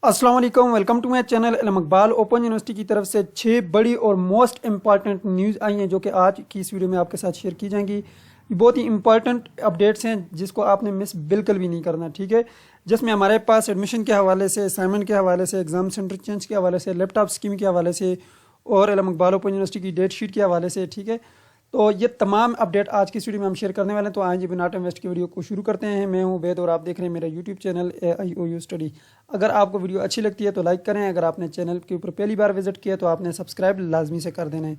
अस्सलाम वालेकुम, welcome to my channel इल्म इकबाल। ओपन यूनिवर्सिटी की तरफ से 6 बड़ी और मोस्ट इंपॉर्टेंट न्यूज़ आई हैं जो कि आज की इस वीडियो में आपके साथ शेयर की जाएंगी। ये बहुत ही इंपॉर्टेंट अपडेट्स हैं जिसको आपने मिस बिल्कुल भी नहीं करना, ठीक है। जिसमें हमारे पास एडमिशन के हवाले से, असाइनमेंट के हवाले से, एग्जाम सेंटर चेंज के हवाले से, लैपटॉप स्कीम के हवाले से और इल्म इकबाल ओपन यूनिवर्सिटी की डेट शीट के हवाले से, ठीक है। तो ये तमाम अपडेट आज की इस वीडियो में हम शेयर करने वाले हैं। तो आइए बिना टाइम वेस्ट की वीडियो को शुरू करते हैं। मैं हूं वेद और आप देख रहे हैं मेरा यूट्यूब चैनल AIOU स्टडी। अगर आपको वीडियो अच्छी लगती है तो लाइक करें। अगर आपने चैनल के ऊपर पहली बार विजिट किया तो आपने सब्सक्राइब लाजमी से कर देना है।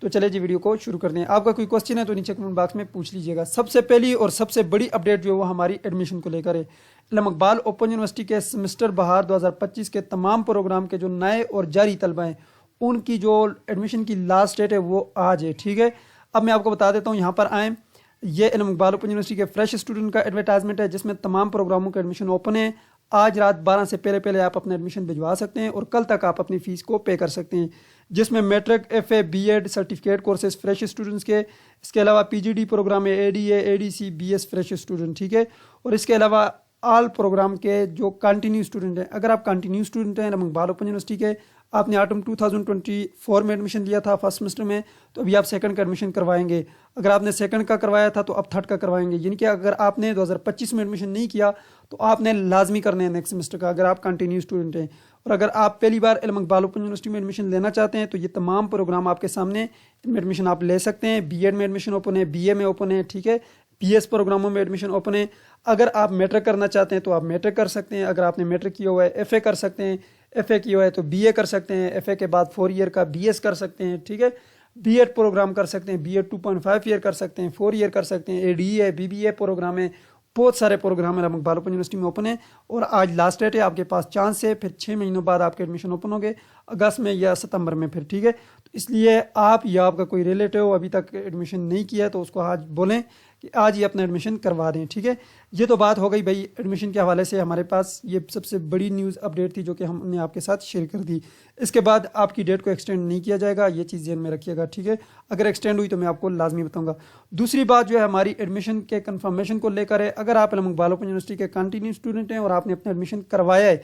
तो चलिए जी वीडियो को शुरू करते हैं। आपका कोई क्वेश्चन है तो नीचे कमेंट बॉक्स में पूछ लीजिएगा। सबसे पहली और सबसे बड़ी अपडेट जो है वो हमारी एडमिशन को लेकर है। इल्म इकबाल ओपन यूनिवर्सिटी के सेमेस्टर बहार 2025 के तमाम प्रोग्राम के जो नए और जारी तलबा हैं उनकी जो एडमिशन की लास्ट डेट है वो आज है, ठीक है। अब मैं आपको बता देता हूँ, यहाँ पर आएँ। ये इल्म इकबाल ओपन यूनिवर्सिटी के फ्रेश स्टूडेंट का एडवर्टाइजमेंट है जिसमें तमाम प्रोग्रामों का एडमिशन ओपन है। आज रात 12 से पहले पहले आप अपना एडमिशन भिजवा सकते हैं और कल तक आप अपनी फ़ीस को पे कर सकते हैं। जिसमें matric, FA, BEd certificate courses fresh students के, इसके अलावा PGD प्रोग्राम है, ADA, ADC, BS fresh student, ठीक है। और इसके अलावा ऑल प्रोग्राम के जो कंटिन्यू स्टूडेंट हैं, अगर आप कंटिन्यू स्टूडेंट हैं इल्म इकबाल ओपन यूनिवर्सिटी के, आपने ऑटम 2024 में एडमिशन लिया था फर्स्ट सेमेस्टर में, तो अभी आप सेकंड का एडमिशन करवाएंगे। अगर आपने सेकंड का करवाया था तो अब थर्ड का करवाएंगे। यानी कि अगर आपने 2025 में एडमिशन नहीं किया तो आपने लाजमी करने हैं नेक्स्ट सेमेस्टर का, अगर आप कंटिन्यू स्टूडेंट हैं। और अगर आप पहली बार इल्म इकबाल ओपन यूनिवर्सिटी में एडमिशन लेना चाहते हैं तो ये तमाम प्रोग्राम आपके सामने, इनमें एडमिशन आप ले सकते हैं। BEd में एडमिशन ओपन है, BA में ओपन है, ठीक है। BS प्रोग्रामों में एडमिशन ओपन है। अगर आप मैट्रिक करना चाहते हैं तो आप मैट्रिक कर सकते हैं। अगर आपने मैट्रिक किया हुआ है, FA कर सकते हैं। FA किया हुआ है तो BA कर सकते हैं। FA के बाद 4 ईयर का BS कर सकते हैं, ठीक है। BEd प्रोग्राम कर सकते हैं। BEd 2.5 ईयर कर सकते हैं, 4 ईयर कर सकते हैं। ADE है, BBA प्रोग्राम है, बहुत सारे प्रोग्राम है इल्म इकबाल ओपन यूनिवर्सिटी में ओपन है। और आज लास्ट डेट है, आपके पास चांस है। फिर 6 महीनों बाद आपके एडमिशन ओपन होंगे, अगस्त में या सितंबर में फिर, ठीक है। तो इसलिए आप या आपका कोई रिलेटिव अभी तक एडमिशन नहीं किया है तो उसको आज बोलें कि आज ही अपना एडमिशन करवा दें, ठीक है। ये तो बात हो गई भाई एडमिशन के हवाले से। हमारे पास ये सबसे बड़ी न्यूज़ अपडेट थी जो कि हमने आपके साथ शेयर कर दी। इसके बाद आपकी डेट को एक्सटेंड नहीं किया जाएगा, ये चीज़ ध्यान में रखिएगा, ठीक है। अगर एक्सटेंड हुई तो मैं आपको लाजमी बताऊंगा। दूसरी बात जो है हमारी एडमिशन के कन्फर्मेशन को लेकर है। अगर आप इल्म इकबाल ओपन यूनिवर्सिटी के कंटिन्यू स्टूडेंट हैं और आपने अपना एडमिशन करवाया है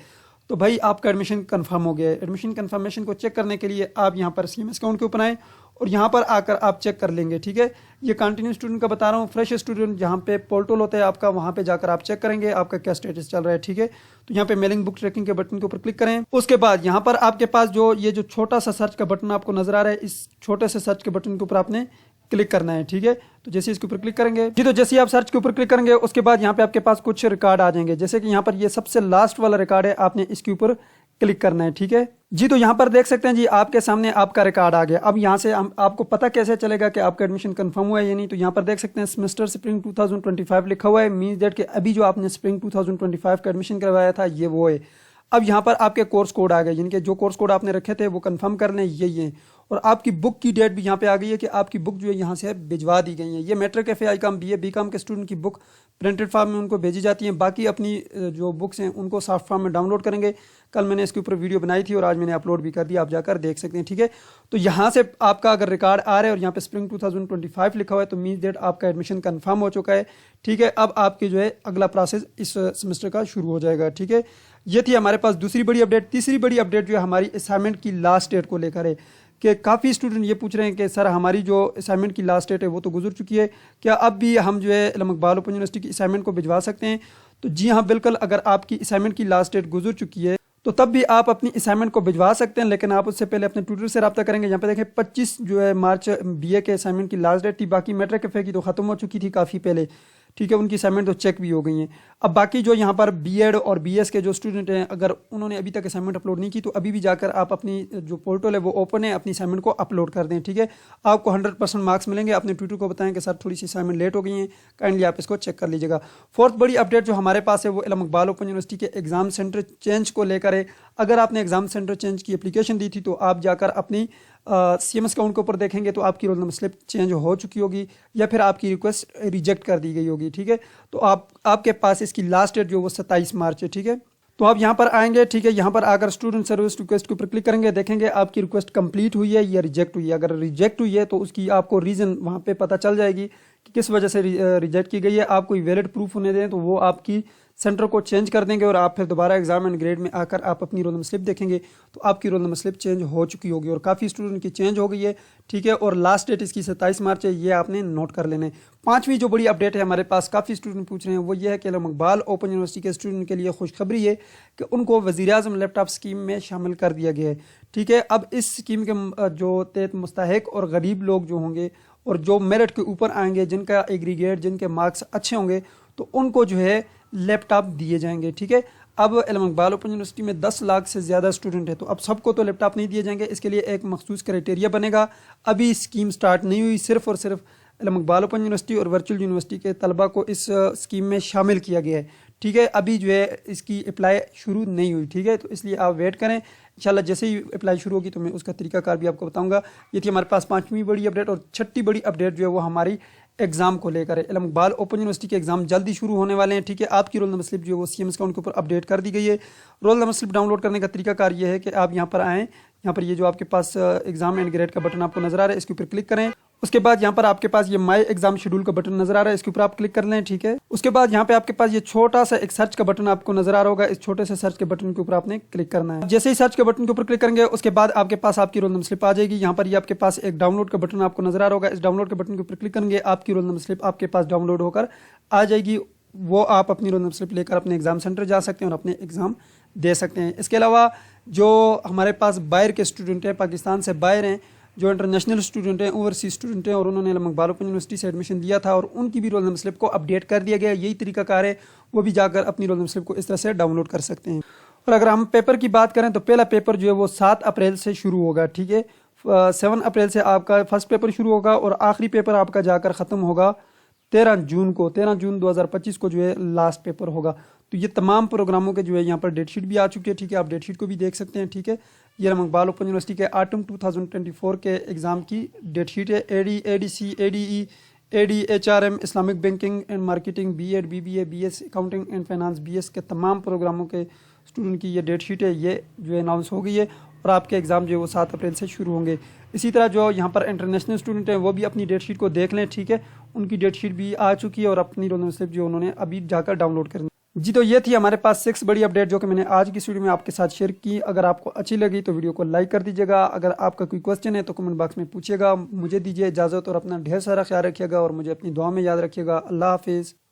तो भाई आपका एडमिशन कंफर्म हो गया है। एडमिशन कंफर्मेशन को चेक करने के लिए आप यहाँ पर CMS अकाउंट के ऊपर आएँ और यहाँ पर आकर आप चेक कर लेंगे, ठीक है। ये कंटिन्यू स्टूडेंट का बता रहा हूँ। फ्रेश स्टूडेंट जहाँ पे पोर्टल होता है आपका, वहाँ पे जाकर आप चेक करेंगे आपका क्या स्टेटस चल रहा है, ठीक है। तो यहाँ पे मेलिंग बुक ट्रैकिंग के बटन के ऊपर क्लिक करें। उसके बाद यहाँ पर आपके पास जो छोटा सा सर्च का बटन आपको नजर आ रहा है, इस छोटे से सर्च के बटन के ऊपर आपने क्लिक करना है, ठीक है। तो जैसे इसके ऊपर क्लिक करेंगे जी, तो जैसे आप सर्च के ऊपर क्लिक करेंगे उसके बाद यहाँ पे आपके पास कुछ रिकॉर्ड आ जाएंगे। जैसे कि यहाँ पर ये सबसे लास्ट वाला रिकॉर्ड है, आपने इसके ऊपर क्लिक करना है, ठीक है जी। तो यहाँ पर देख सकते हैं जी, आपके सामने आपका रिकॉर्ड आ गया। अब यहाँ से आपको पता कैसे चलेगा कि आपका एडमिशन कंफर्म हुआ है या नहीं। तो यहाँ पर देख सकते हैं सेमेस्टर स्प्रिंग 2025 लिखा हुआ है। मीन्स दैट कि अभी जो आपने स्प्रिंग 2025 का एडमिशन करवाया था ये वो है। अब यहाँ पर आपके कोर्स कोड आ गए, जिनके जो कोर्स कोड आपने रखे थे वो कंफर्म कर लें, यही है। और आपकी बुक की डेट भी यहाँ पे आ गई है कि आपकी बुक जो है यहाँ से भिजवा दी गई है। ये matric, FA, ICOM, BA, BCom के स्टूडेंट की बुक प्रिंटेड फॉर्म में उनको भेजी जाती है। बाकी अपनी जो बुक्स हैं उनको सॉफ्ट फॉर्म में डाउनलोड करेंगे। कल मैंने इसके ऊपर वीडियो बनाई थी और आज मैंने अपलोड भी कर दिया, आप जाकर देख सकते हैं, ठीक है। तो यहाँ से आपका अगर रिकॉर्ड आ रहा है और यहाँ पे स्प्रिंग 2025 लिखा हुआ है तो मीन्स दैट आपका एडमिशन कंफर्म हो चुका है, ठीक है। अब आपकी जो है अगला प्रोसेस इस सेमेस्टर का शुरू हो जाएगा, ठीक है। ये थी हमारे पास दूसरी बड़ी अपडेट। तीसरी बड़ी अपडेट जो है हमारी असाइनमेंट की लास्ट डेट को लेकर है कि काफ़ी स्टूडेंट ये पूछ रहे हैं कि सर हमारी जो असाइनमेंट की लास्ट डेट है वो तो गुजर चुकी है, क्या अब भी हम जो है इल्म इकबाल ओपन यूनिवर्सिटी की असाइनमेंट को भिजवा सकते हैं। तो जी हाँ बिल्कुल, अगर आपकी असाइनमेंट की लास्ट डेट गुजर चुकी है तो तब भी आप अपनी असाइनमेंट को भिजवा सकते हैं, लेकिन आप उससे पहले अपने ट्यूटर से रब्ता करेंगे। यहाँ पे देखें 25 जो है मार्च BA के असाइनमेंट की लास्ट डेट थी। बाकी मैट्रिक, FA की तो ख़त्म हो चुकी थी काफ़ी पहले, ठीक है। उनकी असाइनमेंट तो चेक भी हो गई हैं। अब बाकी जो यहाँ पर BEd और BS के जो स्टूडेंट हैं, अगर उन्होंने अभी तक असाइनमेंट अपलोड नहीं की तो अभी भी जाकर आप अपनी जो पोर्टल है वो ओपन है, अपनी असाइनमेंट को अपलोड कर दें, ठीक है। आपको 100% मार्क्स मिलेंगे। अपने ट्यूटर को बताएं कि सर थोड़ी सी असाइनमेंट लेट हो गई हैं, काइंडली आप इसको चेक कर लीजिएगा। फोर्थ बड़ी अपडेट जो हमारे पास है वो इल्म इकबाल ओपन यूनिवर्सिटी के एग्जाम सेंटर चेंज को लेकर है। अगर आपने एग्जाम सेंटर चेंज की एप्लीकेशन दी थी तो आप जाकर अपनी CMS अकाउंट के ऊपर देखेंगे तो आपकी रोल नंबर स्लिप चेंज हो चुकी होगी या फिर आपकी रिक्वेस्ट रिजेक्ट कर दी गई होगी, ठीक है। तो आपके पास इसकी लास्ट डेट जो वो 27 मार्च है, ठीक है। तो आप यहाँ पर आएंगे, ठीक है। यहाँ पर आकर स्टूडेंट सर्विस रिक्वेस्ट के ऊपर क्लिक करेंगे, देखेंगे आपकी रिक्वेस्ट कंप्लीट हुई है या रिजेक्ट हुई है। अगर रिजेक्ट हुई है तो उसकी आपको रीज़न वहाँ पे पता चल जाएगी कि किस वजह से रिजेक्ट की गई है। आप कोई वैलिड प्रूफ होने दें तो वो आपकी सेंटर को चेंज कर देंगे और आप फिर दोबारा एग्जाम एंड ग्रेड में आकर आप अपनी रोल नंबर स्लिप देखेंगे तो आपकी रोल नंबर स्लिप चेंज हो चुकी होगी और काफ़ी स्टूडेंट की चेंज हो गई है, ठीक है। और लास्ट डेट इसकी 27 मार्च है, ये आपने नोट कर लेना है। पांचवी जो बड़ी अपडेट है हमारे पास, काफ़ी स्टूडेंट पूछ रहे हैं, वो ये है कि अल्लामा इकबाल ओपन यूनिवर्सिटी के स्टूडेंट के लिए खुशखबरी है कि उनको वज़ीर-ए-आज़म लैपटॉप स्कीम में शामिल कर दिया गया है, ठीक है। अब इस स्कीम के जो तहत मुस्तहिक और गरीब लोग जो होंगे और जो मेरिट के ऊपर आएंगे, जिनका एग्रीगेट, जिनके मार्क्स अच्छे होंगे, तो उनको जो है लैपटॉप दिए जाएंगे, ठीक है। अब अल्लामा इकबाल ओपन यूनिवर्सिटी में 10 लाख से ज़्यादा स्टूडेंट है, तो अब सबको तो लैपटॉप नहीं दिए जाएंगे, इसके लिए एक मखसूस क्राइटेरिया बनेगा। अभी स्कीम स्टार्ट नहीं हुई, सिर्फ और सिर्फ अल्लामा इकबाल ओपन यूनिवर्सिटी और वर्चुअल यूनिवर्सिटी के तलबा को इस स्कीम में शामिल किया गया है, ठीक है। अभी जो है इसकी अप्लाई शुरू नहीं हुई, ठीक है, तो इसलिए आप वेट करें। इंशाल्लाह जैसे ही अप्लाई शुरू होगी तो मैं उसका तरीकाकार भी आपको बताऊंगा। ये थी हमारे पास पांचवी बड़ी अपडेट। और छठी बड़ी अपडेट जो है वो हमारी एग्जाम को लेकर है। अल्लामा इकबाल ओपन यूनिवर्सिटी के एग्जाम जल्दी शुरू होने वाले हैं, ठीक है। आपकी रोल नंबर स्लिप जो है वो CMS अकाउंट के ऊपर अपडेट कर दी गई है। रोल नंबर स्लिप डाउनलोड करने का तरीकाकार ये है कि आप यहाँ पर आएँ, यहाँ पर ये जो आपके पास एग्जाम एंड ग्रेड का बटन आपको नजर आ रहा है, इसके ऊपर क्लिक करें। उसके बाद यहाँ पर आपके पास ये माई एग्जाम शेड्यूल का बटन नजर आ रहा है, इसके ऊपर आप क्लिक कर लें, ठीक है। उसके बाद यहाँ पे आपके पास ये छोटा सा एक सर्च का बटन आपको नजर आ रहा होगा, इस छोटे से सर्च के बटन के ऊपर आपने क्लिक करना है। जैसे ही सर्च के बटन के ऊपर क्लिक करेंगे उसके बाद आपके पास आपकी रोल नंबर स्लिप आ जाएगी। यहाँ पर ये आपके पास एक डाउनलोड का बटन आपको नजर आ रहा होगा, इस डाउनलोड के बटन के ऊपर क्लिक करेंगे, आपकी रोल नंबर स्लिप आपके पास डाउनलोड होकर आ जाएगी। वो आप अपनी रोल नंबर स्लिप लेकर अपने एग्जाम सेंटर जा सकते हैं और अपने एग्जाम दे सकते हैं। इसके अलावा जो हमारे पास बाहर के स्टूडेंट हैं, पाकिस्तान से बाहर हैं, जो इंटरनेशनल स्टूडेंट हैं, ओवरसीज स्टूडेंट हैं और उन्होंने अल्लामा इकबाल ओपन यूनिवर्सिटी से एडमिशन लिया था और उनकी भी रोल नंबर स्लिप को अपडेट कर दिया गया, यही तरीकाकार है, वो भी जाकर अपनी रोल नंबर स्लिप को इस तरह से डाउनलोड कर सकते हैं। और अगर हम पेपर की बात करें तो पहला पेपर जो है वो 7 अप्रैल से शुरू होगा, ठीक है। 7 अप्रैल से आपका फर्स्ट पेपर शुरू होगा और आखिरी पेपर आपका जाकर ख़त्म होगा 13 जून को, 13 जून 2025 को जो है लास्ट पेपर होगा। तो ये तमाम प्रोग्रामों के जो है यहाँ पर डेट शीट भी आ चुकी है, ठीक है, आप डेट शीट को भी देख सकते हैं, ठीक है। ये अल्लामा इकबाल ओपन यूनिवर्सिटी के ऑटम 2024 के एग्ज़ाम की डेट शीट है। AD, ADC, ADE, AD, HRM, Islamic banking and marketing, B.Ed, BBA, BS accounting and finance, BS के तमाम प्रोग्रामों के स्टूडेंट की ये डेट शीट है, ये जो है अनाउंस हो गई है और आपके एग्ज़ाम जो है वो 7 अप्रैल से शुरू होंगे। इसी तरह जो यहाँ पर इंटरनेशनल स्टूडेंट हैं वो भी अपनी डेट शीट को देख लें, ठीक है, उनकी डेट शीट भी आ चुकी है और अपनी रोल नंबर स्लिप जो उन्होंने अभी जाकर डाउनलोड करनी जी। तो ये थी हमारे पास 6 बड़ी अपडेट जो कि मैंने आज की इस वीडियो में आपके साथ शेयर की। अगर आपको अच्छी लगी तो वीडियो को लाइक कर दीजिएगा। अगर आपका कोई क्वेश्चन है तो कमेंट बॉक्स में पूछिएगा। मुझे दीजिए इजाज़त और अपना ढेर सारा ख्याल रखिएगा और मुझे अपनी दुआ में याद रखिएगा। अल्लाह हाफिज़।